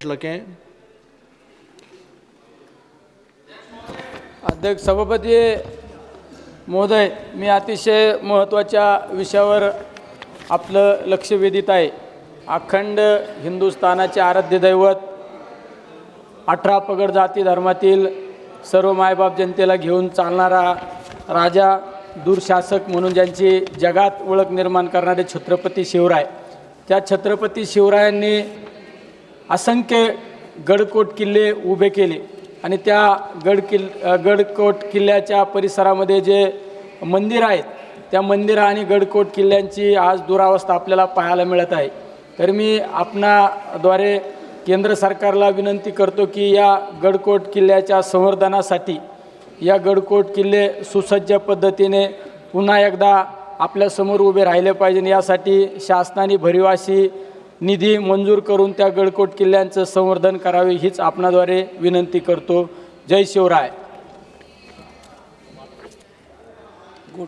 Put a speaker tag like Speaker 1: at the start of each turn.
Speaker 1: लके.
Speaker 2: अध्यक्ष सभापती महोदय, मी अतिशय महत्त्वाच्या विषयावर आपलं लक्ष वेधित आहे. अखंड हिंदुस्थानाचे आराध्य दैवत 18 पगड जाती धर्मातील सर्व मायबाप जनतेला घेऊन चालणारा राजा दूरशासक म्हणून ज्यांची जगात ओळख निर्माण करणारे छत्रपती शिवराय, त्या छत्रपती शिवरायांनी असंख्य गडकोट किल्ले उभे केले आणि त्या गडकोट किल्ल्याच्या परिसरामध्ये जे मंदिर आहेत, त्या मंदिर आणि गडकोट किल्ल्यांची आज दुरावस्था आपल्याला पाहायला मिळत आहे. तर मी आपणाद्वारे केंद्र सरकारला विनंती करतो की या गडकोट किल्ल्याच्या संवर्धनासाठी या गडकोट किल्ले सुसज्ज पद्धतीने पुन्हा एकदा आपल्यासमोर उभे राहिले पाहिजे. यासाठी शासनाने भरीव अशी निधी मंजूर करून त्या गडकोट किल्ल्यांचं संवर्धन करावे हीच आपणाद्वारे विनंती करतो. जय शिवराय. गुड.